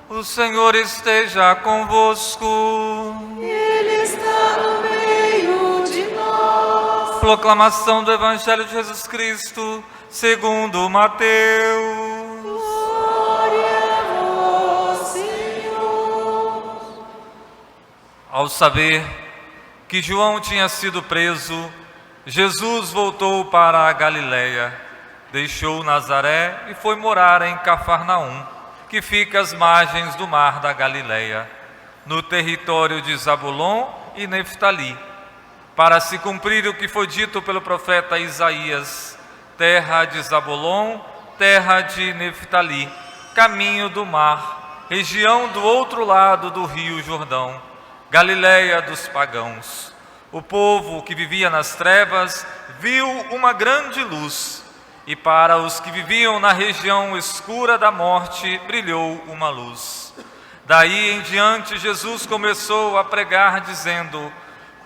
O Senhor esteja convosco. Ele está no meio de nós. Proclamação do Evangelho de Jesus Cristo, segundo Mateus. Glória a vós, Senhor. Ao saber que João tinha sido preso, Jesus voltou para a Galiléia, deixou Nazaré e foi morar em Cafarnaum, que fica às margens do mar da Galiléia, no território de Zabulon e Neftali, para se cumprir o que foi dito pelo profeta Isaías: terra de Zabulon, terra de Neftali, caminho do mar, região do outro lado do rio Jordão, Galiléia dos pagãos. O povo que vivia nas trevas viu uma grande luz, e para os que viviam na região escura da morte brilhou uma luz. Daí em diante Jesus começou a pregar dizendo: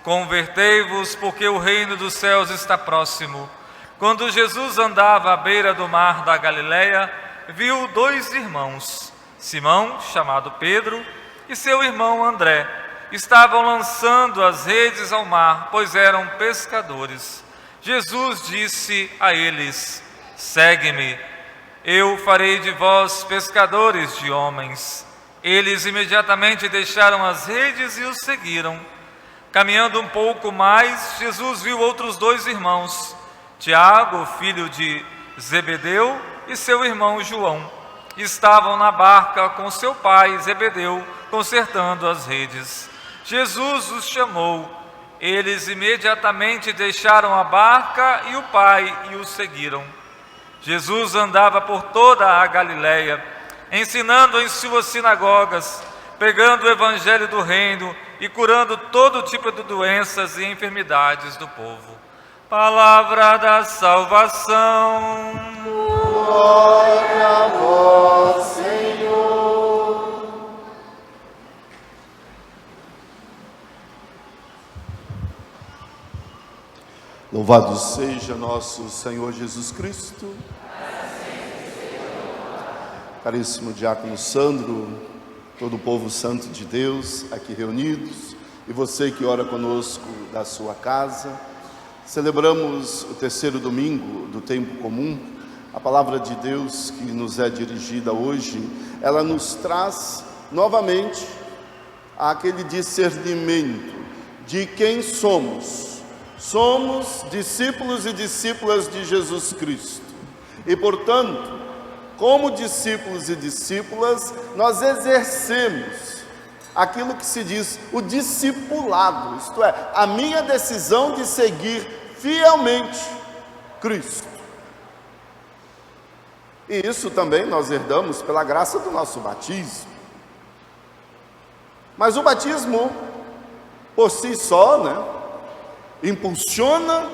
convertei-vos, porque o reino dos céus está próximo. Quando Jesus andava à beira do mar da Galiléia, viu dois irmãos, Simão, chamado Pedro, e seu irmão André. Estavam lançando as redes ao mar, pois eram pescadores. Jesus disse a eles: segue-me, eu farei de vós pescadores de homens. Eles imediatamente deixaram as redes e os seguiram. Caminhando um pouco mais, Jesus viu outros dois irmãos, Tiago, filho de Zebedeu, e seu irmão João. Estavam na barca com seu pai Zebedeu, consertando as redes. Jesus os chamou. Eles imediatamente deixaram a barca e o pai e os seguiram. Jesus andava por toda a Galiléia, ensinando em suas sinagogas, pregando o evangelho do reino e curando todo tipo de doenças e enfermidades do povo. Palavra da salvação. Glória a vós, Senhor. Louvado seja nosso Senhor Jesus Cristo. Caríssimo diácono Sandro, todo o povo santo de Deus aqui reunidos, e você que ora conosco da sua casa, celebramos o terceiro domingo do tempo comum. A palavra de Deus que nos é dirigida hoje, ela nos traz novamente aquele discernimento de quem somos. Somos discípulos e discípulas de Jesus Cristo, e portanto, como discípulos e discípulas, nós exercemos aquilo que se diz o discipulado, isto é, a minha decisão de seguir fielmente Cristo. E isso também nós herdamos pela graça do nosso batismo. Mas o batismo, por si só, impulsiona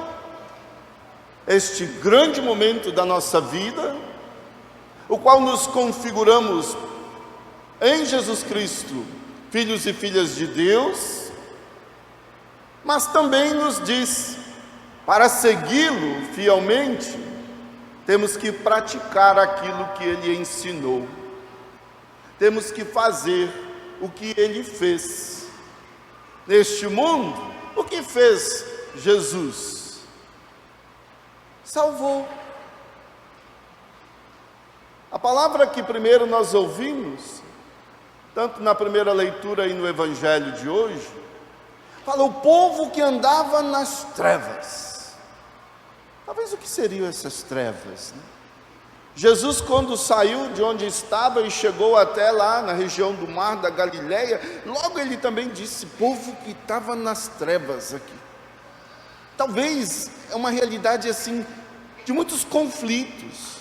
este grande momento da nossa vida, o qual nos configuramos em Jesus Cristo, filhos e filhas de Deus, mas também nos diz, para segui-lo fielmente, temos que praticar aquilo que ele ensinou, temos que fazer o que ele fez. Neste mundo, o que fez Jesus? Salvou. A palavra que primeiro nós ouvimos, tanto na primeira leitura e no evangelho de hoje, fala o povo que andava nas trevas. Talvez o que seriam essas trevas, né? Jesus, quando saiu de onde estava e chegou até lá na região do mar da Galiléia, logo ele também disse, povo que estava nas trevas aqui. Talvez é uma realidade assim, de muitos conflitos,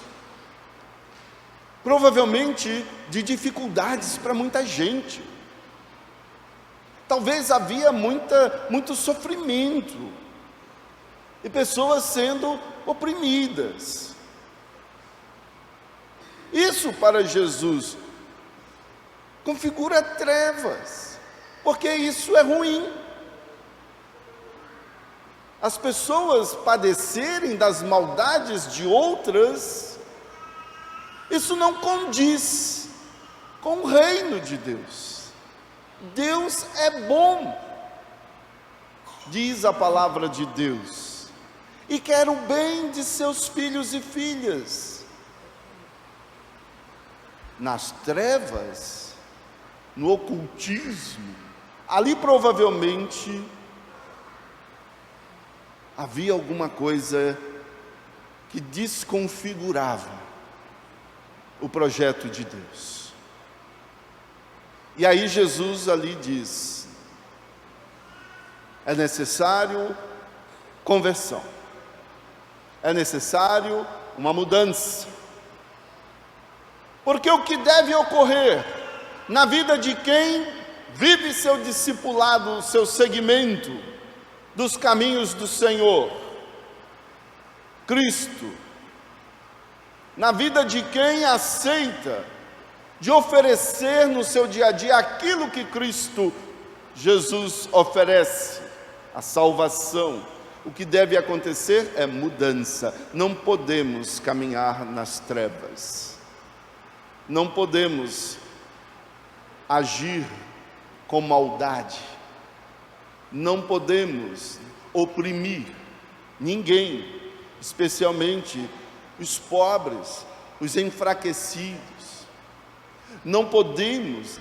provavelmente de dificuldades para muita gente. Talvez havia muito sofrimento, e pessoas sendo oprimidas. Isso para Jesus configura trevas, porque isso é ruim. As pessoas padecerem das maldades de outras, isso não condiz com o reino de Deus. Deus é bom, diz a palavra de Deus, e quer o bem de seus filhos e filhas. Nas trevas, no ocultismo, ali provavelmente havia alguma coisa que desconfigurava o projeto de Deus. E aí Jesus ali diz: é necessário conversão, é necessário uma mudança, porque o que deve ocorrer na vida de quem vive seu discipulado, seu seguimento dos caminhos do Senhor, Cristo, na vida de quem aceita de oferecer no seu dia a dia aquilo que Cristo Jesus oferece, a salvação, o que deve acontecer é mudança. Não podemos caminhar nas trevas, não podemos agir com maldade, não podemos oprimir ninguém, especialmente os pobres, os enfraquecidos. Não podemos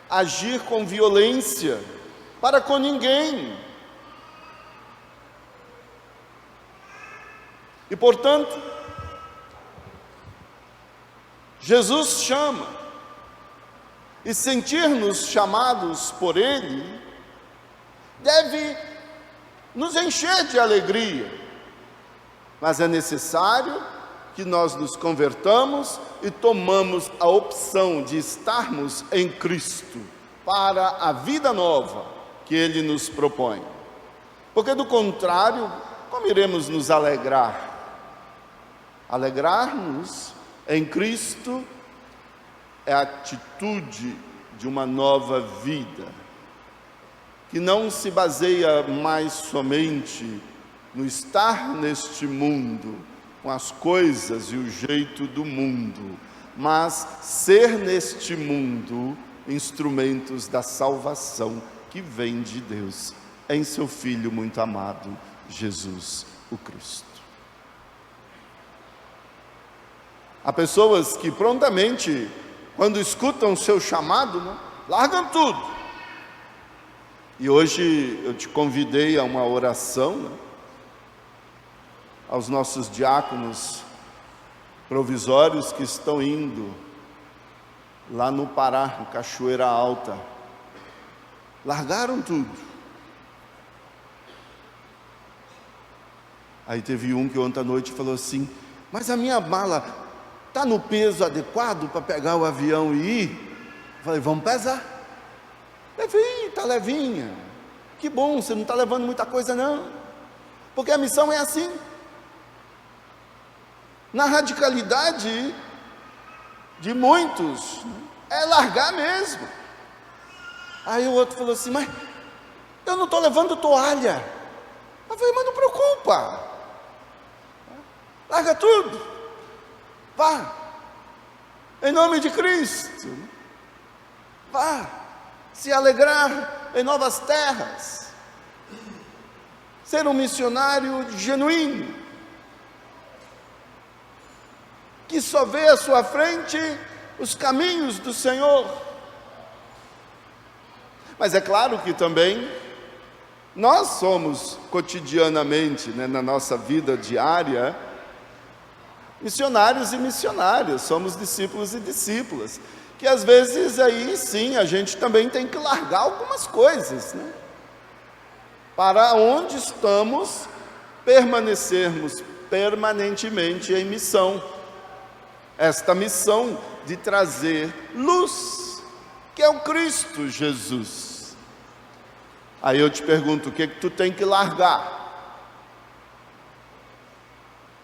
agir com violência para com ninguém. E portanto, Jesus chama, e sentir-nos chamados por Ele deve nos encher de alegria, mas é necessário que nós nos convertamos e tomamos a opção de estarmos em Cristo para a vida nova que Ele nos propõe, porque do contrário, como iremos nos alegrar? Alegrar-nos em Cristo é a atitude de uma nova vida, que não se baseia mais somente no estar neste mundo, com as coisas e o jeito do mundo, mas ser neste mundo instrumentos da salvação que vem de Deus, em seu Filho muito amado, Jesus o Cristo. Há pessoas que prontamente, quando escutam o seu chamado, largam tudo. E hoje eu te convidei a uma oração, aos nossos diáconos provisórios que estão indo lá no Pará, em Cachoeira Alta. Largaram tudo. Aí teve um que ontem à noite falou assim: mas a minha mala está no peso adequado para pegar o avião e ir? Eu falei: vamos pesar. Levinha, está levinha. Que bom, você não está levando muita coisa não, porque a missão é assim. Na radicalidade de muitos, é largar mesmo. Aí o outro falou assim: mas eu não estou levando toalha. Eu falei: mas não preocupa, larga tudo, vá, em nome de Cristo, vá se alegrar em novas terras, ser um missionário genuíno, que só vê à sua frente os caminhos do Senhor. Mas é claro que também nós somos cotidianamente, na nossa vida diária, missionários e missionárias, somos discípulos e discípulas, que às vezes aí sim a gente também tem que largar algumas coisas, para onde estamos permanecermos permanentemente em missão. Esta missão de trazer luz, que é o Cristo Jesus. Aí eu te pergunto: o que tu tem que largar?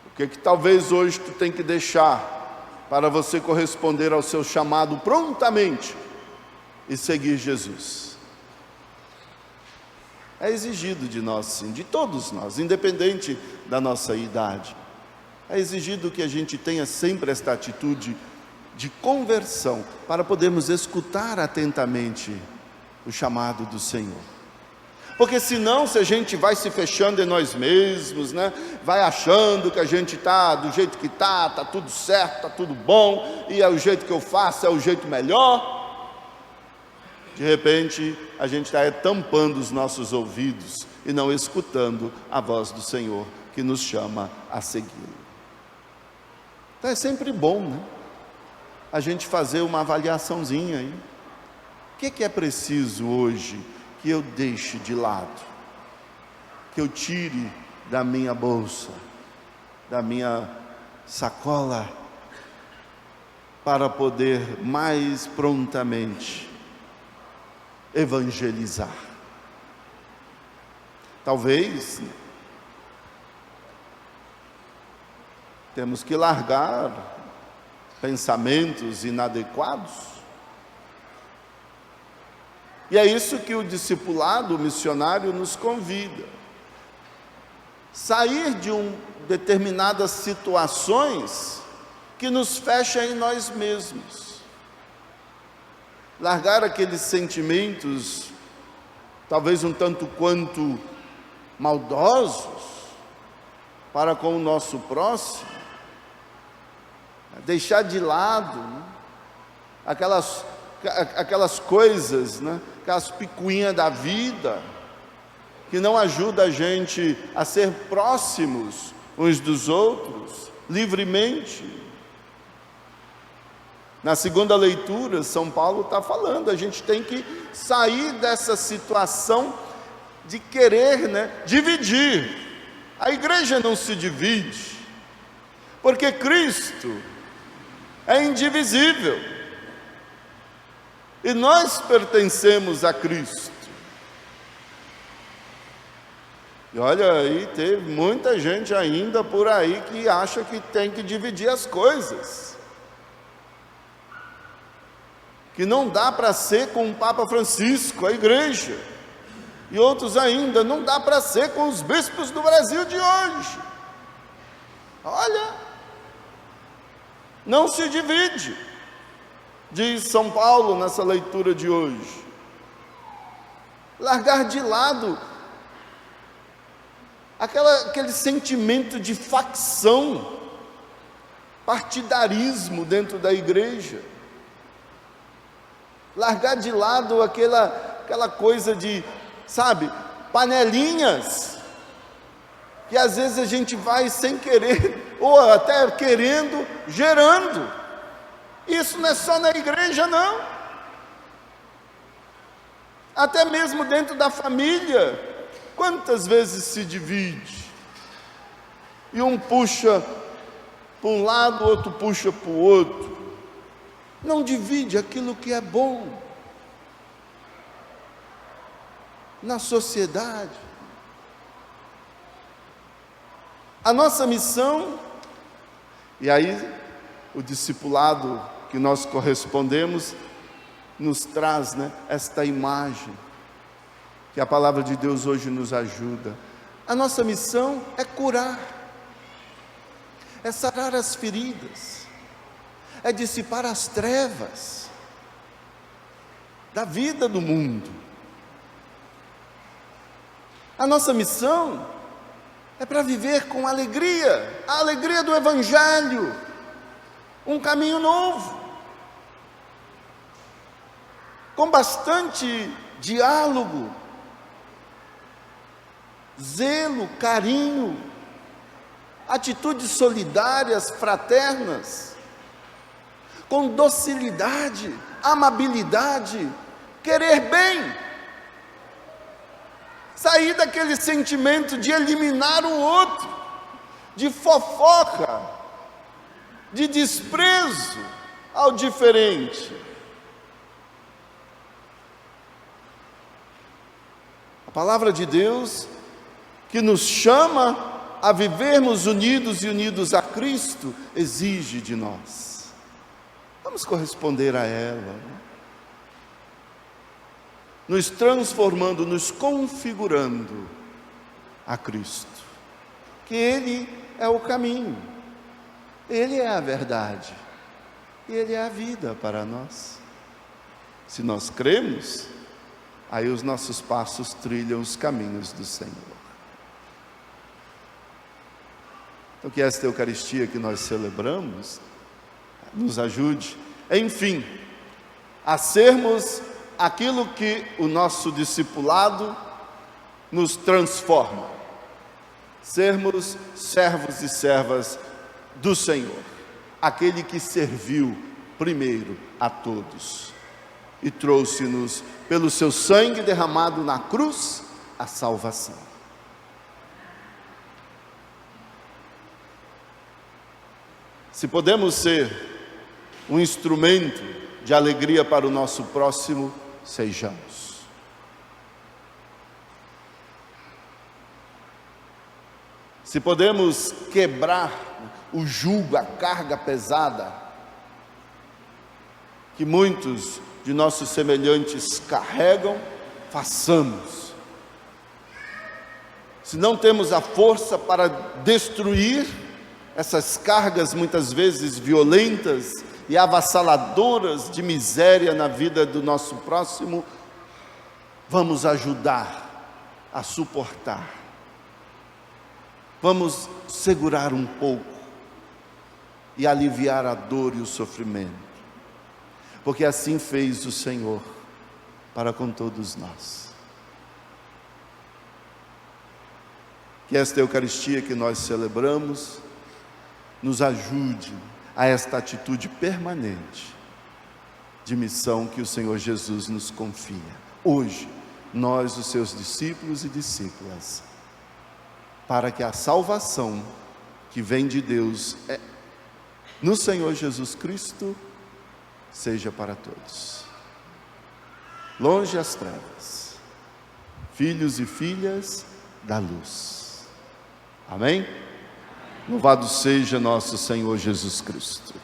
O que talvez hoje tu tem que deixar para você corresponder ao seu chamado prontamente e seguir Jesus? É exigido de nós, sim, de todos nós, independente da nossa idade. É exigido que a gente tenha sempre esta atitude de conversão, para podermos escutar atentamente o chamado do Senhor. Porque senão, se a gente vai se fechando em nós mesmos, né? Vai achando que a gente está do jeito que está tudo certo, está tudo bom, e é o jeito que eu faço, é o jeito melhor, de repente a gente está tampando os nossos ouvidos e não escutando a voz do Senhor que nos chama a segui-lo. Então é sempre bom, né? A gente fazer uma avaliaçãozinha aí. O que é preciso hoje que eu deixe de lado, que eu tire da minha bolsa, da minha sacola, para poder mais prontamente evangelizar? Talvez temos que largar pensamentos inadequados. E é isso que o discipulado, o missionário, nos convida. Sair de determinadas situações que nos fecham em nós mesmos. Largar aqueles sentimentos, talvez um tanto quanto maldosos, para com o nosso próximo. Deixar de lado, né, aquelas coisas, né, aquelas picuinhas da vida, que não ajudam a gente a ser próximos uns dos outros, livremente. Na segunda leitura, São Paulo está falando, a gente tem que sair dessa situação de querer, né, dividir. A igreja não se divide, porque Cristo é indivisível. E nós pertencemos a Cristo. E olha aí, teve muita gente ainda por aí que acha que tem que dividir as coisas. Que não dá para ser com o Papa Francisco, a igreja. E outros ainda, não dá para ser com os bispos do Brasil de hoje. Olha, não se divide, diz São Paulo nessa leitura de hoje. Largar de lado aquele sentimento de facção, partidarismo dentro da igreja. Largar de lado aquela coisa de, sabe, panelinhas, que às vezes a gente vai sem querer, ou até querendo, gerando. Isso não é só na igreja, não. Até mesmo dentro da família, quantas vezes se divide? E um puxa para um lado, o outro puxa para o outro. Não divide aquilo que é bom na sociedade. A nossa missão, e aí o discipulado que nós correspondemos nos traz, né, esta imagem que a palavra de Deus hoje nos ajuda. A nossa missão é curar, é sarar as feridas, é dissipar as trevas da vida do mundo. A nossa missão é para viver com alegria, a alegria do Evangelho, um caminho novo, com bastante diálogo, zelo, carinho, atitudes solidárias, fraternas, com docilidade, amabilidade, querer bem, sair daquele sentimento de eliminar o outro, de fofoca, de desprezo ao diferente. A palavra de Deus, que nos chama a vivermos unidos e unidos a Cristo, exige de nós. Vamos corresponder a ela, nos transformando, nos configurando a Cristo, que Ele é o caminho, Ele é a verdade, e Ele é a vida para nós. Se nós cremos, aí os nossos passos trilham os caminhos do Senhor. Então que esta Eucaristia que nós celebramos nos ajude, enfim, a sermos aquilo que o nosso discipulado nos transforma. Sermos servos e servas do Senhor, aquele que serviu primeiro a todos e trouxe-nos, pelo seu sangue derramado na cruz, a salvação. Se podemos ser um instrumento de alegria para o nosso próximo, sejamos. Se podemos quebrar o jugo, a carga pesada que muitos de nossos semelhantes carregam, façamos. Se não temos a força para destruir essas cargas muitas vezes violentas e avassaladoras de miséria na vida do nosso próximo, vamos ajudar a suportar. Vamos segurar um pouco e aliviar a dor e o sofrimento, porque assim fez o Senhor para com todos nós. Que esta Eucaristia que nós celebramos nos ajude a esta atitude permanente de missão que o Senhor Jesus nos confia. Hoje, nós, os seus discípulos e discípulas, para que a salvação que vem de Deus no Senhor Jesus Cristo seja para todos. Longe as trevas, filhos e filhas da luz. Amém? Louvado seja nosso Senhor Jesus Cristo.